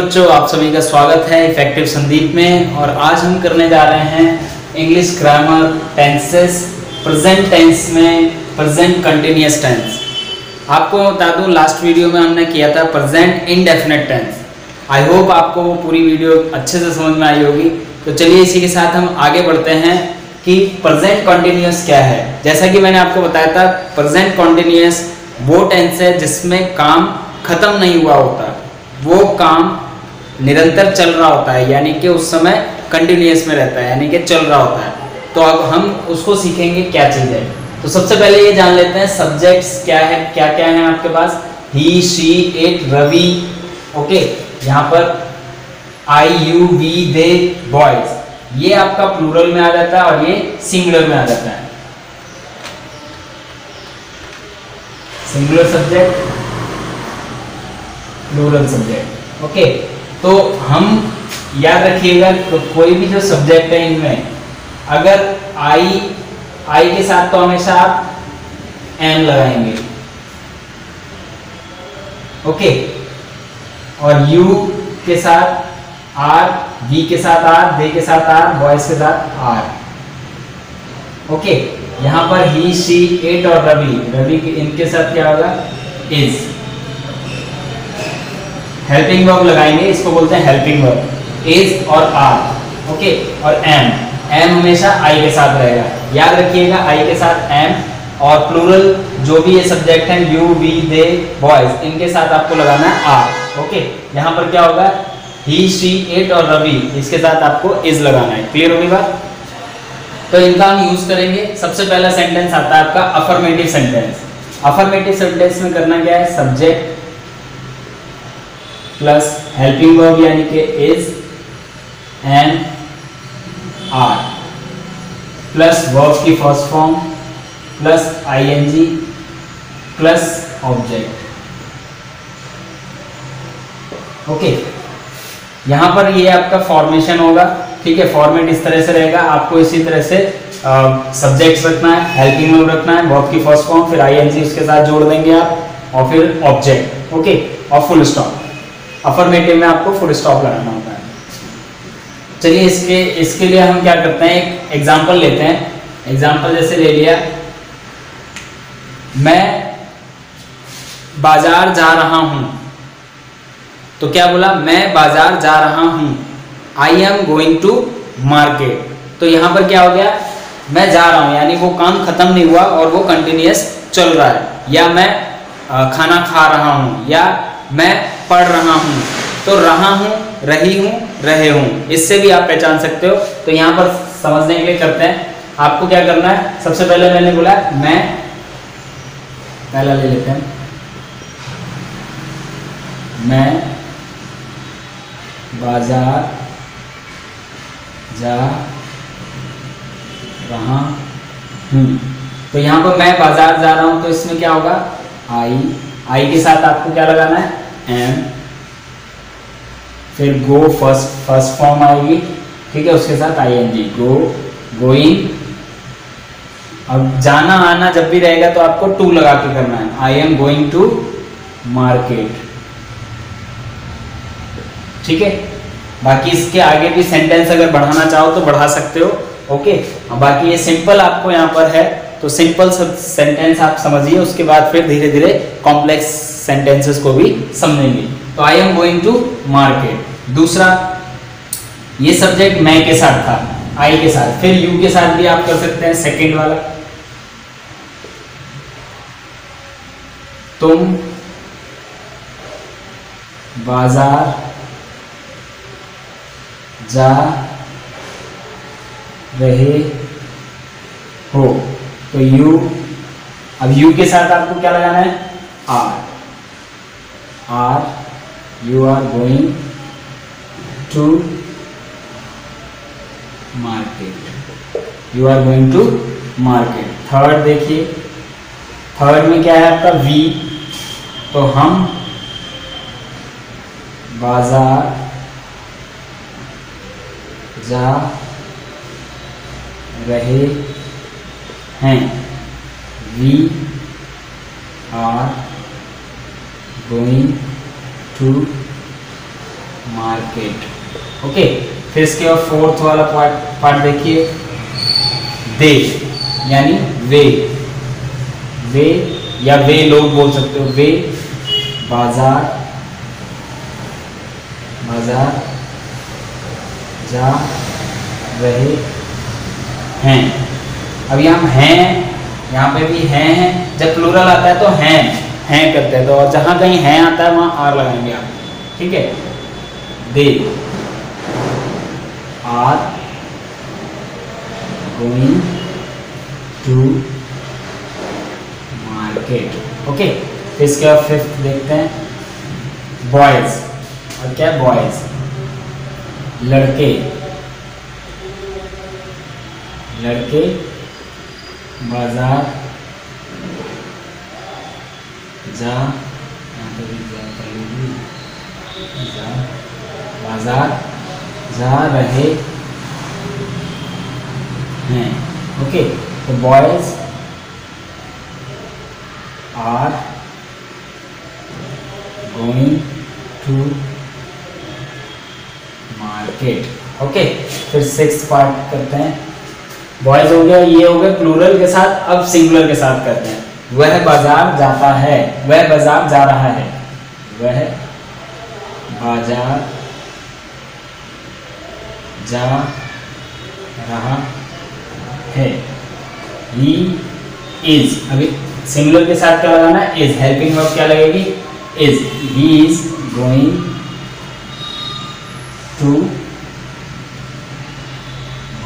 बच्चों, आप सभी का स्वागत है इफेक्टिव संदीप में। और आज हम करने जा रहे हैं English grammar tenses present tense में प्रेजेंट कंटिन्यूअस टेंस। आपको बता दूं, लास्ट वीडियो में हमने किया था present indefinite tense. I hope आपको वो पूरी वीडियो अच्छे से समझ में आई होगी। तो चलिए इसी के साथ हम आगे बढ़ते हैं कि प्रेजेंट कंटिन्यूअस क्या है। जैसा कि मैंने आपको बताया था, प्रेजेंट कंटिन्यूअस वो टेंस है जिसमें काम खत्म नहीं हुआ होता, वो काम निरंतर चल रहा होता है, यानी कि उस समय कंटिन्यूअस में रहता है, यानी कि चल रहा होता है। तो अब हम उसको सीखेंगे क्या चीज़ है। तो सबसे पहले ये जान लेते हैं सब्जेक्ट्स क्या है, क्या क्या है आपके पास। ही, शी, इट, रवि। ओके, यहाँ पर आई, यू, वी, दे, बॉयज, ये आपका प्लूरल में आ जाता है और ये सिंगुलर में आ जाता है। Singular subject, plural subject. Okay, तो हम याद रखिएगा कोई भी जो सब्जेक्ट है इनमें अगर आई के साथ तो हमेशा आप एम लगाएंगे। ओके, और यू के साथ आर, वी के साथ आर, दे के साथ आर, बॉयज के साथ आर। ओके, यहां पर ही, शी, इट और रवि इनके साथ क्या होगा, इज। हेल्पिंग वर्ब लगाएंगे, इसको बोलते हैं हेल्पिंग वर्ब, इज और आर। ओके, और एम हमेशा आई के साथ रहेगा। याद रखिएगा आई के साथ एम, और प्लूरल जो भी ये सब्जेक्ट हैं यू, वी, दे, बॉयज, इनके साथ आपको लगाना है आर। ओके, यहाँ पर क्या होगा, ही, शी, इट और रवि, इसके साथ आपको इज लगाना है। क्लियर होगी बात। तो इनका हम यूज करेंगे। सबसे पहला सेंटेंस आता है आपका अफर्मेटिव सेंटेंस। अफर्मेटिव सेंटेंस में करना क्या है, सब्जेक्ट प्लस हेल्पिंग वर्ब यानी कि is and are plus verb की first form plus ING plus object. Okay, यहां पर ये आपका फॉर्मेशन होगा। ठीक है, फॉर्मेट इस तरह से रहेगा। आपको इसी तरह से सब्जेक्ट्स रखना है, हेल्पिंग वर्ब रखना है, वर्ब की फर्स्ट फॉर्म, फिर आईएनजी उसके साथ जोड़ देंगे आप, और फिर ऑब्जेक्ट। ओके, और फुल स्टॉप। अफर्मेटिव में आपको फुल स्टॉप लगाना होता है। चलिए इसके लिए हम क्या करते हैं, एक एग्जांपल लेते हैं। एग्जांपल जैसे ले लिया, मैं बाजार जा रहा हूं। तो क्या बोला, मैं बाजार जा रहा हूं। I am going to market. तो यहां पर क्या हो गया, मैं जा रहा हूं, यानी वो काम खत्म नहीं हुआ और वो कंटिन्यूअस चल रहा है। या मैं खाना खा रहा हूं, या मैं पढ़ रहा हूं। तो रहा हूं, रही हूं, रहे हूं, इससे भी आप पहचान सकते हो। तो यहां पर समझने के लिए करते हैं, आपको क्या करना है। सबसे पहले मैंने बोला मैं, पहला ले लेते हैं, मैं बाजार जा रहा हूं। तो यहां पर मैं बाजार जा रहा हूं, तो इसमें क्या होगा, आई के साथ आपको क्या लगाना है, एम, फिर गो फर्स्ट फॉर्म आएगी। ठीक है, उसके साथ आईएनजी, गो, गोइंग। अब जाना आना जब भी रहेगा तो आपको टू लगा के करना है। I am going to market. ठीक है, बाकी इसके आगे भी सेंटेंस अगर बढ़ाना चाहो तो बढ़ा सकते हो। ओके, बाकी ये सिंपल आपको यहाँ पर है, तो सिंपल सेंटेंस आप समझिए, उसके बाद फिर धीरे धीरे कॉम्प्लेक्स सेंटेंसेस को भी समझेंगे। तो I am going to market. दूसरा, ये सब्जेक्ट मैं के साथ था, आई के साथ, फिर यू के साथ भी आप कर सकते हैं, सेकंड वाला, तुम बाजार जा रहे हो। तो यू, अब यू के साथ आपको क्या लगाना है, are, you are going to market, you are going to market. Third देखिए, थर्ड में क्या है आपका, वी। तो हम बाजार जा रहे हैं। We are going to market. Okay, फिर इसके बाद फोर्थ वाला पार्ट देखिए, दे यानी वे, वे या वे लोग बोल सकते हो, वे बाजार, बाजार जा रहे हैं। अब यहाँ हैं, यहाँ पे भी हैं, जब प्लूरल आता है तो हैं करते हैं, तो और जहाँ कहीं हैं आता है वहाँ आर लगाएंगे आप, ठीक है। They are going to market. Okay, फिर इसके बाद फिफ्थ देखते हैं, बॉयज। और क्या है बॉयज? लड़के, लड़के बाजार जा, यहाँ पे भी जा करेंगे, जा बाजार जा रहे हैं। ओके, तो boys are going to market. Okay, फिर सिक्स पार्ट करते हैं, बॉयज हो गया, ये हो गया प्लूरल के साथ, अब सिंगुलर के साथ करते हैं। वह बाजार जाता है, वह बाजार जा रहा है, वह बाजार जा रहा है। ही इज, अभी सिंगुलर के साथ क्या लगाना है? इज। हेल्पिंग वर्ब क्या लगेगी? Is. He is going to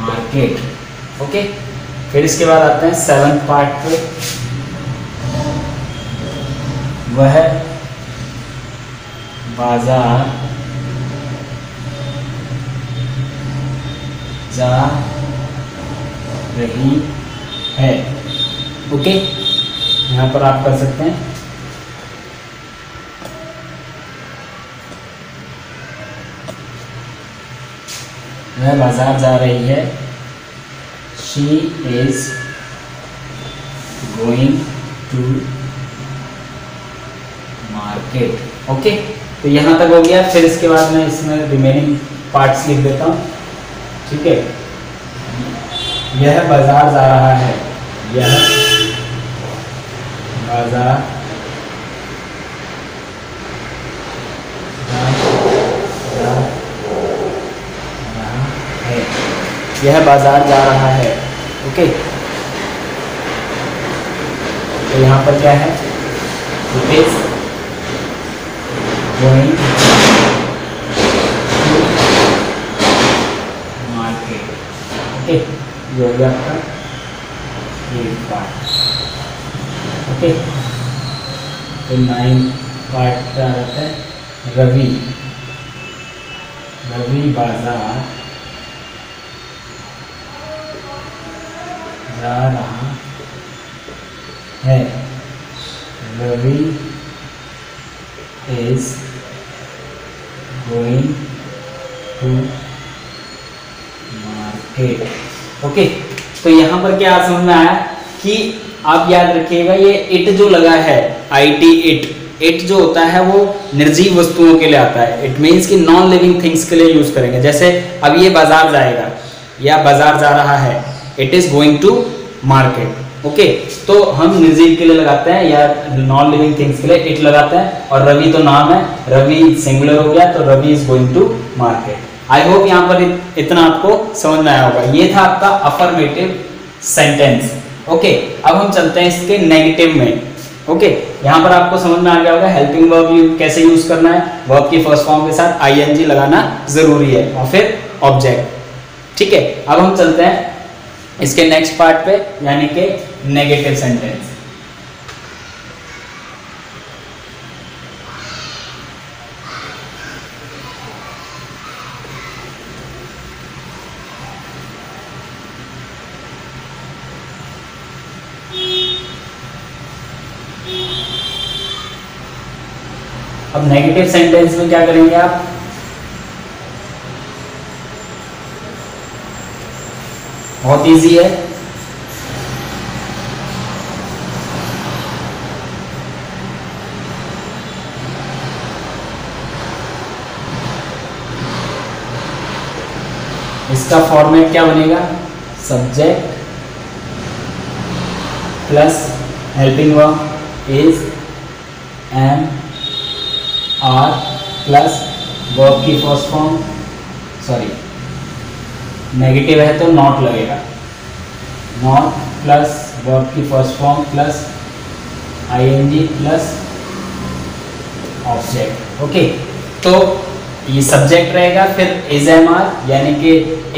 market. Okay, फिर इसके बाद आते हैं सेवंथ पार्ट पे, वह बाजार जा रही है। ओके, यहाँ पर आप कर सकते हैं, वह बाजार जा रही है, she is going to market. Okay, तो यहाँ तक हो गया। फिर इसके बाद मैं इसमें रिमेनिंग पार्ट्स लिख देता हूँ, ठीक है। यह बाजार जा रहा है, यह बाजार जा रहा है, यह बाजार जा रहा है। ओके, तो यहाँ पर क्या है? It is going to market. Okay, ये हो गया आपका ये पार्ट। ओके, तो 9 पार्ट क्या रहता है? रवि, रवि बाजार जा रहा है, Ravi is going to market. Okay, तो यहाँ पर क्या समझ में आया कि आप याद रखिएगा, ये इट जो लगा है, IT इट जो होता है वो निर्जीव वस्तुओं के लिए आता है। इट मीन्स कि नॉन लिविंग थिंग्स के लिए यूज करेंगे। जैसे अब ये बाजार जाएगा या बाजार जा रहा है, it is going to market. Okay, तो हम निर्जीव के लिए लगाते हैं या नॉन लिविंग थिंग्स के लिए इट लगाते हैं, और रवि तो नाम है, रवि सिंगुलर हो गया, तो Ravi is going to market. I hope यहाँ पर इतना आपको समझ में आया होगा। ये था आपका अफर्मेटिव सेंटेंस। ओके, अब हम चलते हैं इसके नेगेटिव में। ओके, यहाँ पर आपको समझ में आ गया होगा हेल्पिंग वर्ब कैसे यूज करना है। वर्ब की फर्स्ट फॉर्म के साथ ING लगाना जरूरी है और फिर ऑब्जेक्ट। ठीक है, अब हम चलते हैं इसके नेक्स्ट पार्ट पे, यानी कि नेगेटिव सेंटेंस। अब नेगेटिव सेंटेंस में क्या करेंगे आप? बहुत इजी है। इसका फॉर्मेट क्या बनेगा, subject plus helping verb is, am are plus verb की फर्स्ट फॉर्म, सॉरी नेगेटिव है तो नॉट लगेगा, नॉट प्लस वर्ब की first form plus ING plus object. Okay, तो ये सब्जेक्ट रहेगा, फिर इज एम आर, यानी कि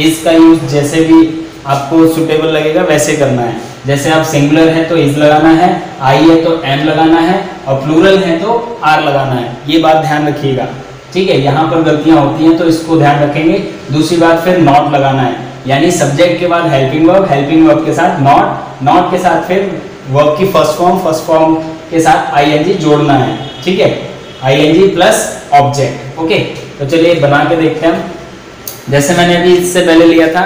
इज का यूज जैसे भी आपको सुटेबल लगेगा वैसे करना है। जैसे आप सिंगुलर है तो इज लगाना है, आई है तो एम लगाना है, और प्लूरल है तो आर लगाना है। ये बात ध्यान रखिएगा, ठीक है। यहाँ पर गलतियां होती हैं तो इसको ध्यान रखेंगे। दूसरी बात, फिर नॉट लगाना है, यानी सब्जेक्ट के बाद हेल्पिंग वर्ब के साथ नॉट, नॉट के साथ फिर वर्ब की फर्स्ट फॉर्म के साथ आईएनजी जोड़ना है, ठीक है, आईएनजी प्लस ऑब्जेक्ट। ओके, तो चलिए बना के देखते हैं। जैसे मैंने अभी इससे पहले लिया था,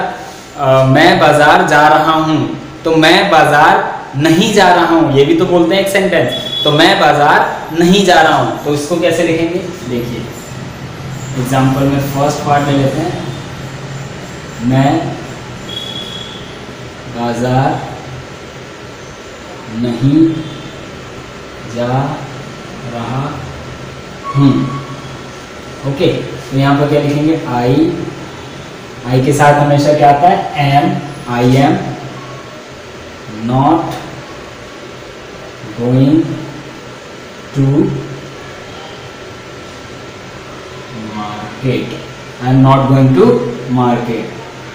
मैं बाजार जा रहा हूं, तो मैं बाजार नहीं जा रहा हूं, ये भी तो बोलते हैं एक सेंटेंस। तो मैं बाजार नहीं जा रहा हूं, तो इसको कैसे लिखेंगे, देखिए एग्जाम्पल में फर्स्ट पार्ट ले लेते हैं, मैं बाजार नहीं जा रहा हूं। ओके, तो यहाँ पर क्या लिखेंगे, आई के साथ हमेशा क्या आता है, am, I am not going to market, I am not going to market.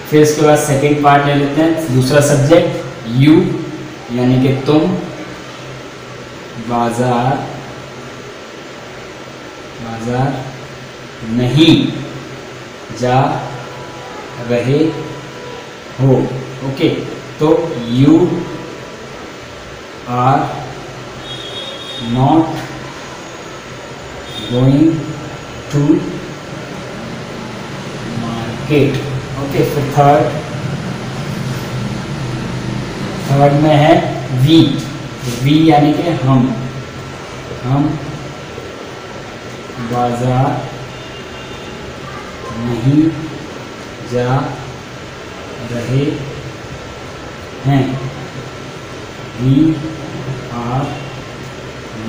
फिर इसके बाद सेकेंड पार्ट ले लेते हैं, दूसरा सब्जेक्ट यू, यानी कि तुम बाजार नहीं जा रहे हो। ओके, तो you are not going to market. Okay, फिर थर्ड में है वी यानी कि हम बाजार नहीं जा रहे हैं, we are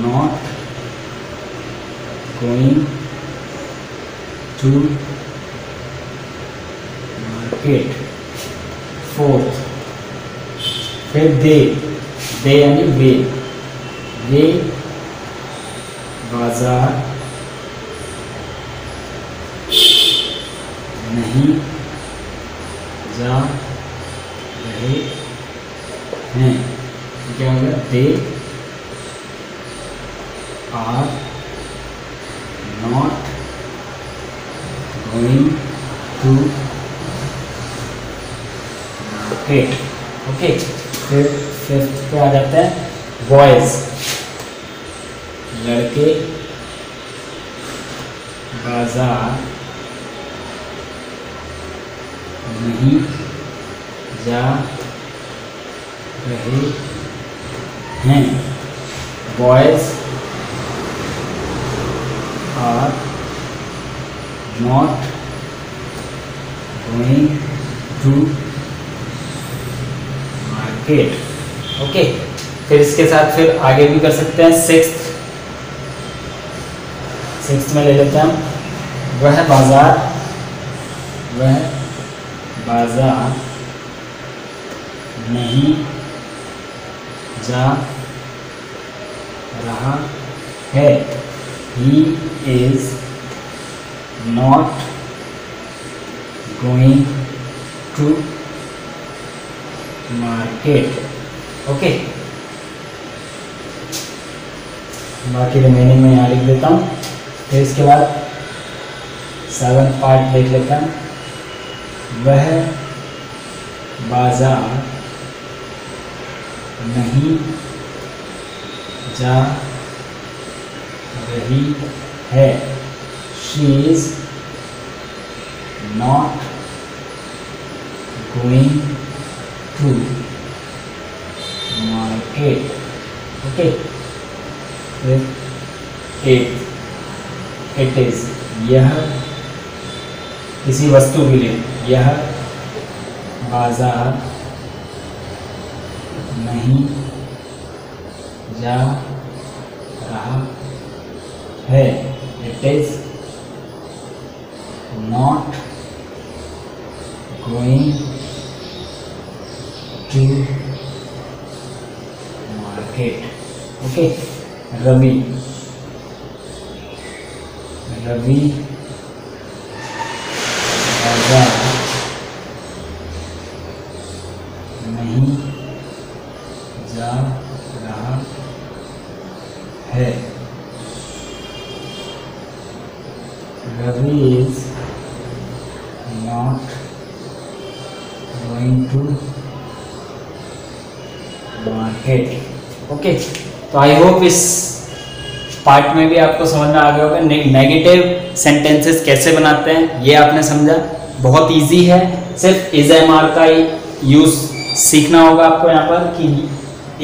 not going to market. Fourth, फिर दे यानी वे बाजार नहीं जा रहे हैं, क्या होगा, they are not going to market. Okay, फिर फिफ्थ पे आ जाता है बॉयज, लड़के बाजार नहीं जा रहे हैं, boys are not going to market. Okay, फिर इसके साथ फिर आगे भी कर सकते हैं। सिक्स्थ में ले लेते हैं हम, वह बाजार नहीं जा रहा है, he is not going to market। Okay, बाकी रिमेनिंग में यहाँ लिख देता हूँ। फिर इसके बाद सेवंथ पार्ट देख लेता हूँ, वह बाजार नहीं जा रही है, she is not going to market। Okay, फिर इट इज, यह किसी वस्तु के लिए, यह बाजार नहीं जा रहा है, it is not going to market. Okay, Ravi बाजार नहीं जा रहा है, Ravi is not going to market. Okay, तो आई होप इस पार्ट में भी आपको समझ में आ गया होगा नेगेटिव सेंटेंसेस कैसे बनाते हैं, ये आपने समझा। बहुत इजी है, सिर्फ इज एम आर का यूज सीखना होगा आपको यहाँ पर कि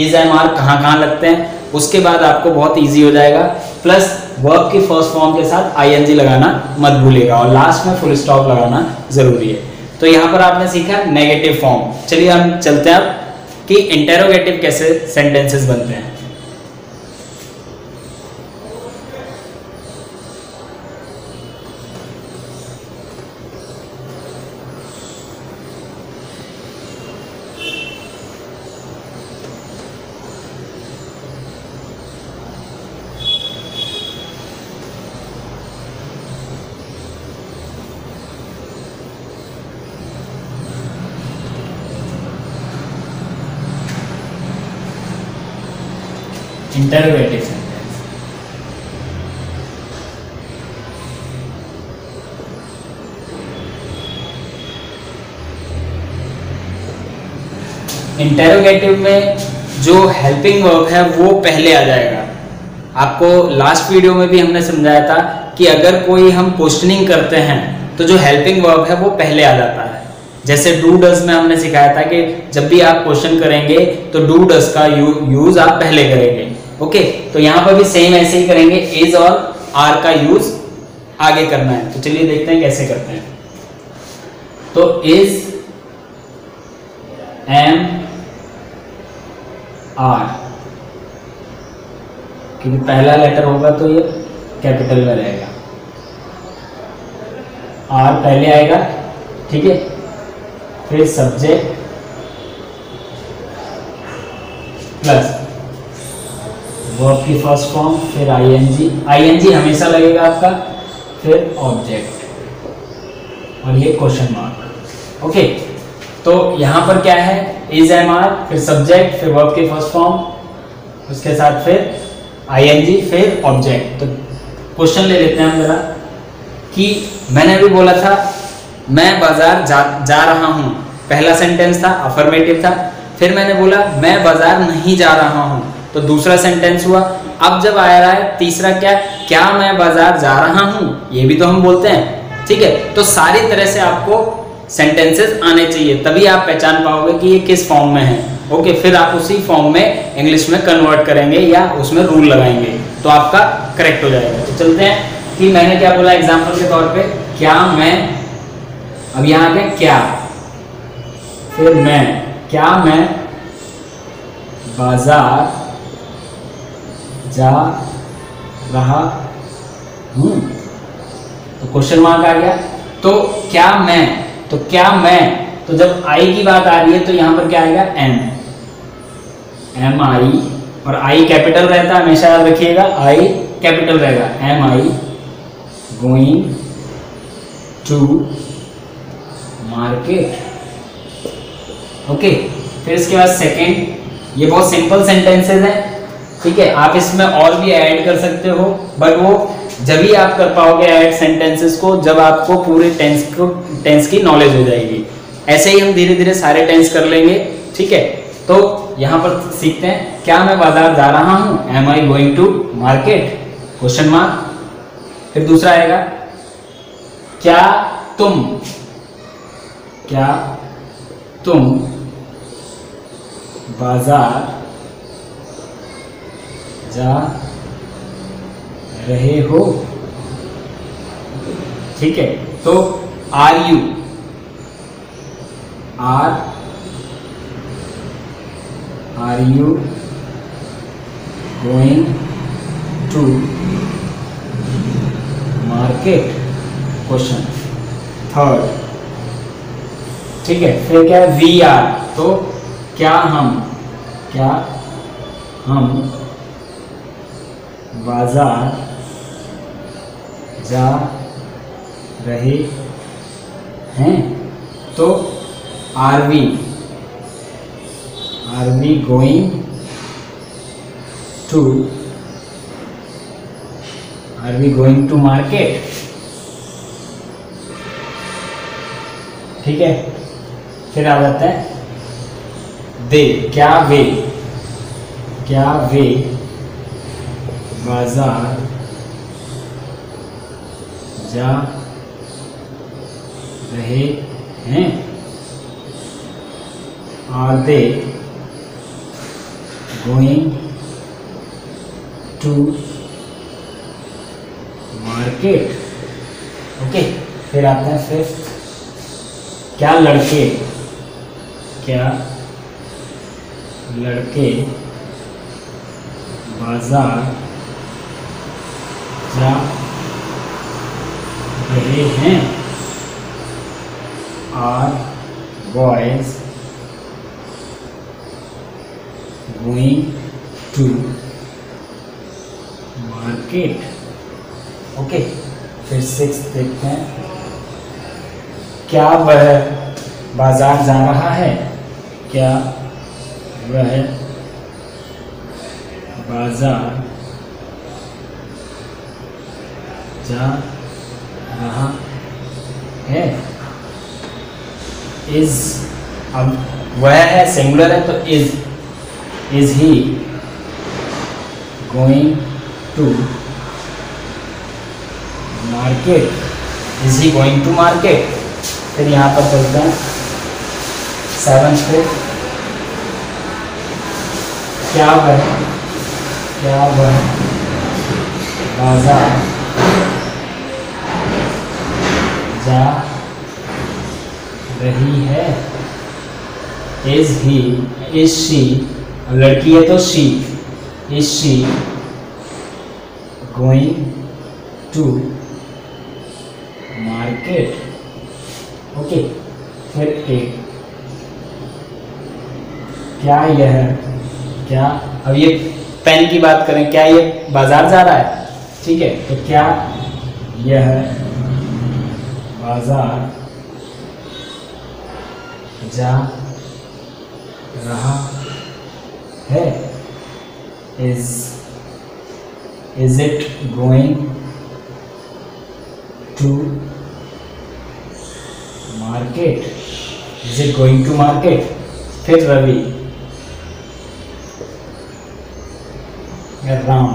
इज एम आर कहाँ लगते हैं, उसके बाद आपको बहुत इजी हो जाएगा। प्लस वर्ब की फर्स्ट फॉर्म के साथ आईएनजी लगाना मत भूलिएगा और लास्ट में फुल स्टॉप लगाना जरूरी है। तो यहाँ पर आपने सीखा नेगेटिव फॉर्म। चलिए हम चलते हैं अब कि इंटेरोगेटिव कैसे सेंटेंसेस बनते हैं। इंटरोगेटिव सेंटेंस, इंटरोगेटिव में जो हेल्पिंग वर्ब है वो पहले आ जाएगा। आपको लास्ट वीडियो में भी हमने समझाया था कि अगर कोई हम क्वेश्चनिंग करते हैं तो जो हेल्पिंग वर्ब है वो पहले आ जाता है। जैसे डू डज में हमने सिखाया था कि जब भी आप क्वेश्चन करेंगे तो डू डज का यूज आप पहले करेंगे। ओके, तो यहाँ पर भी सेम ऐसे ही करेंगे, इज और आर का यूज आगे करना है। तो चलिए देखते हैं कैसे करते हैं। तो इज एम आर, क्योंकि पहला लेटर होगा तो ये कैपिटल में रहेगा, आर पहले आएगा, ठीक है। फिर सब्जेक्ट प्लस वर्ब की फर्स्ट फॉर्म, फिर आईएनजी, आईएनजी हमेशा लगेगा आपका, फिर ऑब्जेक्ट और ये क्वेश्चन मार्क। ओके, तो यहां पर क्या है, इज एम आर, फिर सब्जेक्ट, फिर वर्ब की फर्स्ट फॉर्म, उसके साथ फिर आईएनजी, फिर ऑब्जेक्ट। तो क्वेश्चन ले लेते हैं हम जरा कि मैंने अभी बोला था मैं बाजार जा रहा हूं, पहला सेंटेंस था, अफर्मेटिव था। फिर मैंने बोला मैं बाजार नहीं जा रहा हूं, तो दूसरा सेंटेंस हुआ। अब जब आ रहा है तीसरा, क्या मैं बाजार जा रहा हूं, ये भी तो हम बोलते हैं, ठीक है। तो सारी तरह से आपको सेंटेंसेस आने चाहिए, तभी आप पहचान पाओगे कि ये किस फॉर्म में है। ओके, फिर आप उसी फॉर्म में इंग्लिश में कन्वर्ट करेंगे या उसमें रूल लगाएंगे तो आपका करेक्ट हो जाएगा। तो चलते हैं कि मैंने क्या बोला एग्जाम्पल के तौर पे, क्या मैं, अब यहाँ पे क्या, फिर मैं, क्या मैं बाजार जा रहा हूं, तो क्वेश्चन मार्क आ गया। तो क्या मैं, तो क्या मैं, तो जब आई की बात आ रही है तो यहां पर क्या आएगा, एम आई, और आई कैपिटल रहता है, हमेशा याद रखिएगा, आई कैपिटल रहेगा। Am I going to market. Okay, फिर इसके बाद सेकेंड, ये बहुत सिंपल सेंटेंसेस हैं, ठीक है। आप इसमें और भी ऐड कर सकते हो, बट वो जब ही आप कर पाओगे ऐड सेंटेंसेस को जब आपको पूरे टेंस की नॉलेज हो जाएगी। ऐसे ही हम धीरे धीरे सारे टेंस कर लेंगे, ठीक है। तो यहाँ पर सीखते हैं, क्या मैं बाजार जा रहा हूँ, am I going to market, question mark. फिर दूसरा आएगा, क्या तुम बाजार जा रहे हो, ठीक है। तो are are you going to market, question. Third, ठीक है। फिर क्या है, वी आर, तो क्या हम बाजार जा रहे हैं, तो are we going to market, ठीक है। फिर आ जाता है दे, क्या वे बाजार जा रहे हैं, are they going to market, okay. फिर आता है फिफ्थ, क्या लड़के बाजार जा रहे हैं, are boys going to market, okay. फिर सिक्स्थ देखते हैं, क्या वह बाजार जा रहा है, क्या वह बाजार जा रहा है, इज, अब वह है सिंगुलर है तो is he going to market, is he going to market. फिर यहाँ पर चलते हैं सेवंथ पे, क्या वह बाजार जा रही है, इज शी, लड़की है तो she, is she going to market, okay. फिर एक, क्या अब ये पेन की बात करें, क्या ये बाजार जा रहा है, ठीक है। तो क्या यह बाजार जा रहा है, is it going to market, is it going to market. फिर रवि, राम,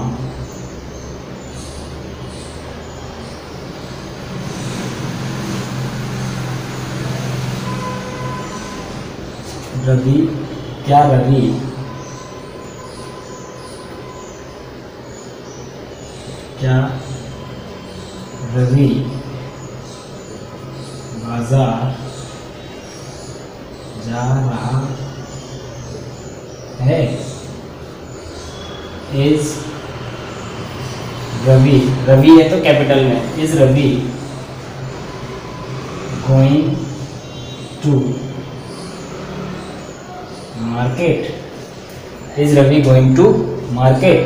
रवि बाजार जा रहा है, इज रवि है तो कैपिटल में, is Ravi going to market, is Ravi going to market.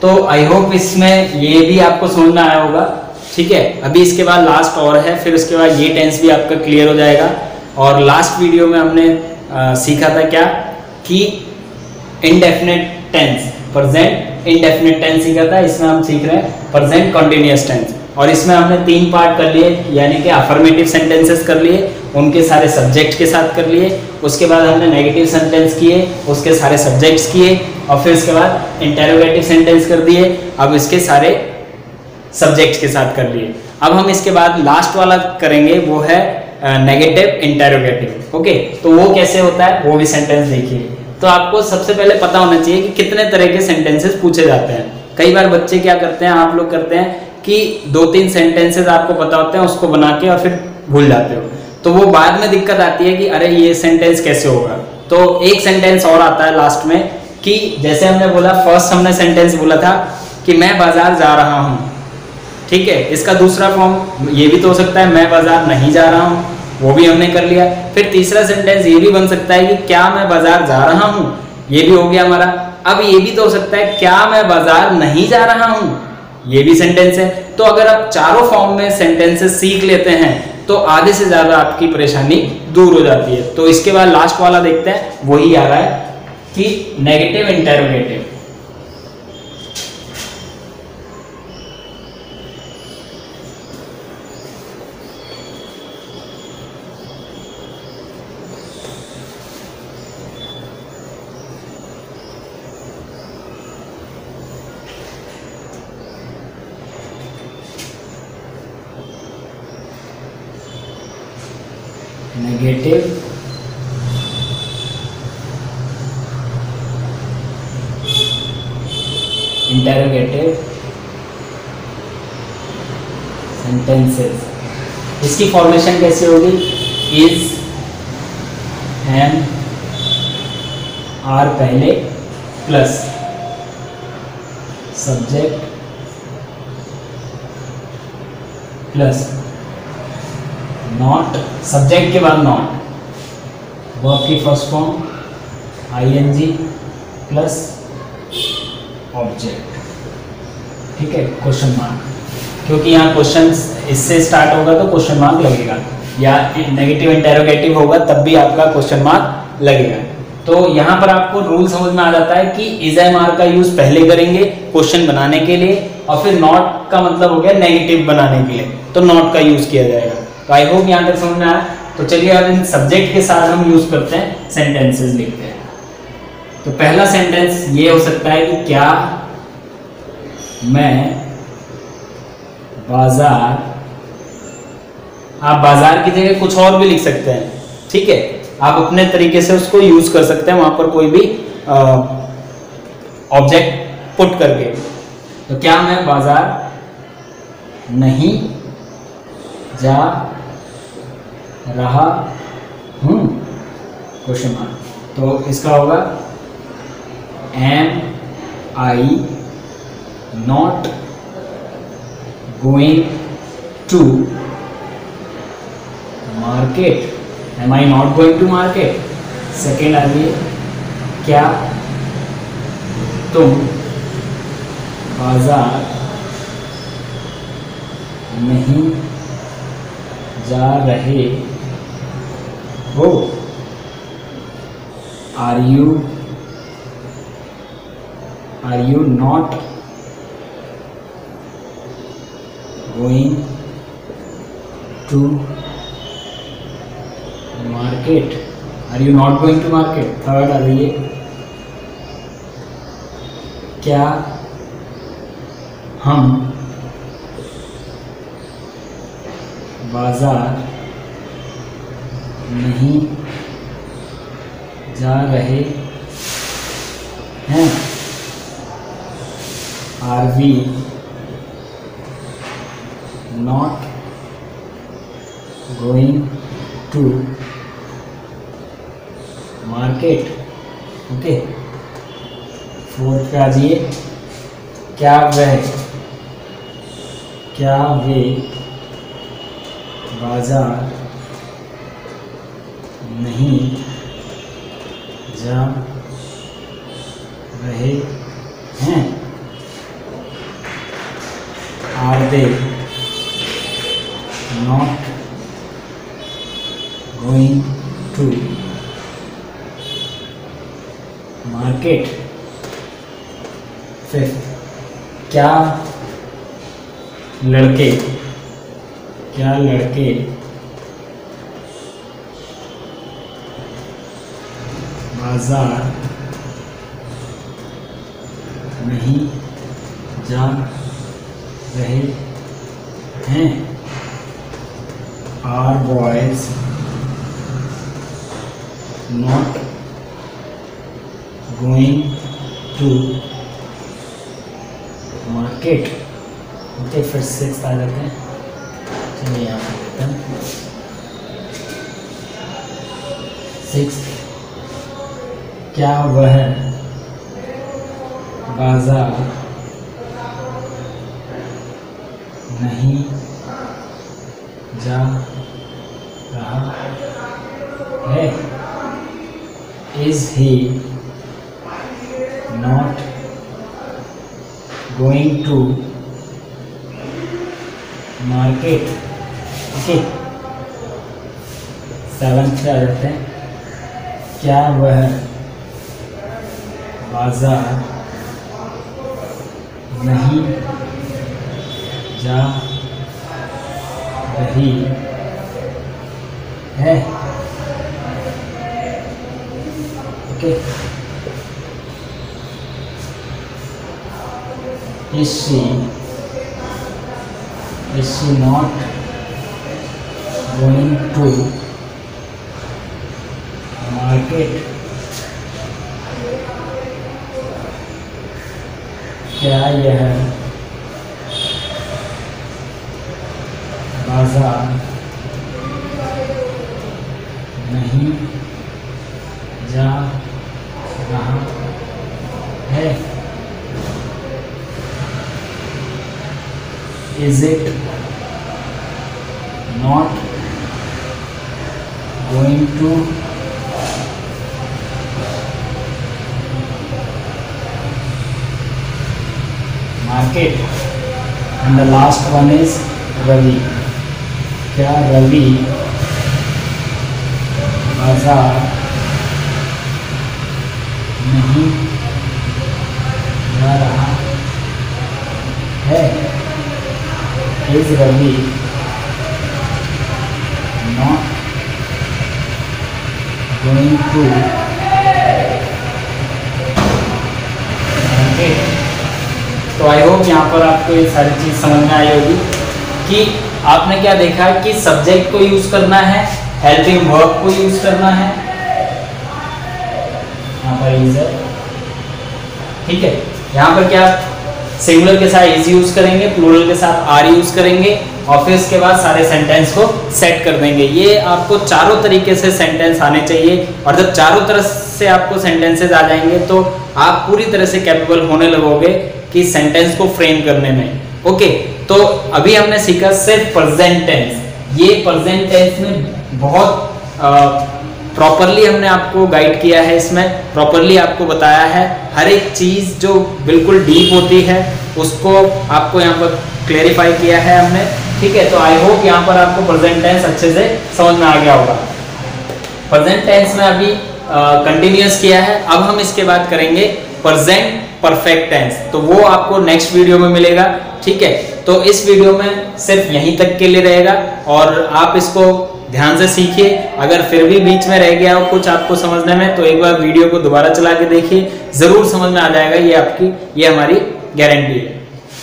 तो आई होप इसमें ये भी आपको समझ में आया होगा, ठीक है। अभी इसके बाद लास्ट और है, फिर उसके बाद ये टेंस भी आपका क्लियर हो जाएगा। और लास्ट वीडियो में हमने सीखा था क्या, कि indefinite tense, present indefinite tense सीखा था। इसमें हम सीख रहे हैं प्रेजेंट कंटिन्यूअस टेंस, और इसमें हमने 3 पार्ट कर लिए, यानी कि अफर्मेटिव सेंटेंसेस कर लिए, उनके सारे सब्जेक्ट के साथ कर लिए, उसके बाद हमने नेगेटिव सेंटेंस किए, उसके सारे सब्जेक्ट्स किए, और फिर उसके बाद इंटेरोगेटिव सेंटेंस कर दिए, अब इसके सारे सब्जेक्ट्स के साथ कर लिए। अब हम इसके बाद लास्ट वाला करेंगे, वो है नेगेटिव इंटेरोगेटिव, ओके। तो वो कैसे होता है, वो भी सेंटेंस देखिए। तो आपको सबसे पहले पता होना चाहिए कि कितने तरह के सेंटेंसेस पूछे जाते हैं। कई बार बच्चे क्या करते हैं, आप लोग करते हैं कि 2-3 सेंटेंसेस आपको पता होते हैं, उसको बना के और फिर भूल जाते हो। तो वो बाद में दिक्कत आती है कि अरे ये सेंटेंस कैसे होगा। तो एक सेंटेंस और आता है लास्ट में कि जैसे हमने बोला, फर्स्ट हमने सेंटेंस बोला था कि मैं बाजार जा रहा हूँ, ठीक है। इसका दूसरा फॉर्म ये भी तो हो सकता है मैं बाजार नहीं जा रहा हूँ, वो भी हमने कर लिया। फिर तीसरा सेंटेंस ये भी बन सकता है कि क्या मैं बाजार जा रहा हूँ, ये भी हो गया हमारा। अब ये भी तो हो सकता है क्या मैं बाजार नहीं जा रहा हूँ, ये भी सेंटेंस है। तो अगर आप चारों फॉर्म में सेंटेंसेस सीख लेते हैं तो आधे से ज्यादा आपकी परेशानी दूर हो जाती है। तो इसके बाद लास्ट वाला देखते हैं, वही आ रहा है कि negative interrogative. Negative interrogative sentences. इसकी फॉर्मेशन कैसे होगी? इज, एम, आर पहले plus subject plus not, subject के बाद नॉट, वर्ब की first form ING plus object, ठीक है, क्वेश्चन मार्क, क्योंकि यहाँ क्वेश्चन इससे स्टार्ट होगा तो क्वेश्चन मार्क लगेगा, या नेगेटिव इंटेरोगेटिव होगा तब भी आपका क्वेश्चन मार्क लगेगा। तो यहाँ पर आपको रूल समझ में आ जाता है कि इज एम आर का यूज पहले करेंगे क्वेश्चन बनाने के लिए, और फिर नॉट का मतलब हो गया नेगेटिव बनाने के लिए, तो नॉट का यूज किया जाएगा। तो आई होप यहाँ तक समझ में आया। तो चलिए अब इन सब्जेक्ट के साथ हम यूज करते हैं, सेंटेंसेस लिखते हैं। तो पहला सेंटेंस ये हो सकता है कि क्या मैं बाजार, आप बाजार की जगह कुछ और भी लिख सकते हैं, ठीक है, आप अपने तरीके से उसको यूज कर सकते हैं, वहां पर कोई भी ऑब्जेक्ट पुट करके। तो क्या मैं बाजार नहीं जा रहा हूं, क्वेश्चन मार्क। तो इसका होगा am I not going to market, am I not going to market. Second आ रही है, क्या तुम बाजार नहीं जा रहे हो, are you not going to market, are you not going to market. Third आ रही है, क्या हम बाजार नहीं जा रहे हैं, are we not going to market. Okay, fourth पे आ जाइए, क्या वे बाजार नहीं जा रहे हैं, are they not going to market. Fifth, क्या लड़के बाजार नहीं जा रहे हैं, are boys not going to market. Okay, फिर सिक्स आ जाते हैं, चलिए यहाँ पर देखते हैं। 6th, क्या वह बाजार नहीं जा रहा है? Is he not going to market? Okay, 7th पे आ जाते हैं। क्या वह बाजार नहीं जा रही है? Okay, is she not going to market? क्या यह बाजार नहीं जा रहा है? Is it not going to market? And the last one is Ravi. क्या रवि बाजार नहीं जा रहा है? Is Ravi not going to market? तो आई होप यहाँ पर आपको ये सारी चीज समझ में आई होगी कि आपने क्या देखा कि सब्जेक्ट को यूज करना है, हेल्पिंग वर्ब को यूज करना है, यहाँ पर इज है, ठीक है। यहाँ पर क्या सिंगुलर के साथ इज यूज करेंगे, प्लूरल के साथ आर यूज करेंगे और फिर उसके बाद सारे सेंटेंस को सेट कर देंगे। ये आपको चारों तरीके से सेंटेंस आने चाहिए और जब चारों तरफ से आपको सेंटेंसेस आ जाएंगे तो आप पूरी तरह से कैपेबल होने लगोगे कि सेंटेंस को फ्रेम करने में। ओके, तो अभी हमने सीखा सिर्फ प्रेजेंट टेंस। ये प्रेजेंट टेंस में बहुत प्रॉपरली हमने आपको गाइड किया है, इसमें प्रॉपरली आपको बताया है हर एक चीज जो बिल्कुल डीप होती है उसको आपको यहाँ पर क्लेरिफाई किया है हमने, ठीक है। तो आई होप यहाँ पर आपको प्रेजेंट टेंस अच्छे से समझ में आ गया होगा। प्रेजेंट टेंस में अभी कंटिन्यूअस किया है, अब हम इसके बाद करेंगे प्रेजेंट परफेक्ट टेंस, तो वो आपको नेक्स्ट वीडियो में मिलेगा, ठीक है। तो इस वीडियो में सिर्फ यहीं तक के लिए रहेगा और आप इसको ध्यान से सीखिए। अगर फिर भी बीच में रह गया हो कुछ आपको समझने में तो एक बार वीडियो को दोबारा चला के देखिए, जरूर समझ में आ जाएगा, ये हमारी गारंटी है।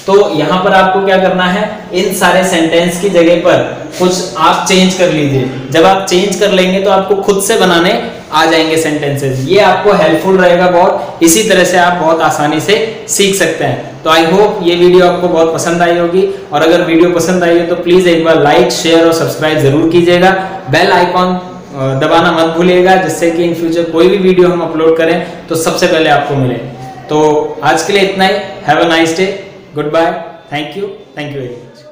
तो यहाँ पर आपको क्या करना है, इन सारे सेंटेंस की जगह पर कुछ आप चेंज कर लीजिए। जब आप चेंज कर लेंगे तो आपको खुद से बनाने आ जाएंगे सेंटेंसेस, ये आपको हेल्पफुल रहेगा बहुत। इसी तरह से आप बहुत आसानी से सीख सकते हैं। तो आई होप ये वीडियो आपको बहुत पसंद आई होगी और अगर वीडियो पसंद आई हो तो प्लीज एक बार लाइक, शेयर और सब्सक्राइब जरूर कीजिएगा। बेल आइकॉन दबाना मत भूलिएगा जिससे कि इन फ्यूचर कोई भी वीडियो हम अपलोड करें तो सबसे पहले आपको मिले। तो आज के लिए इतना ही। Have a nice day, goodbye, thank you very much.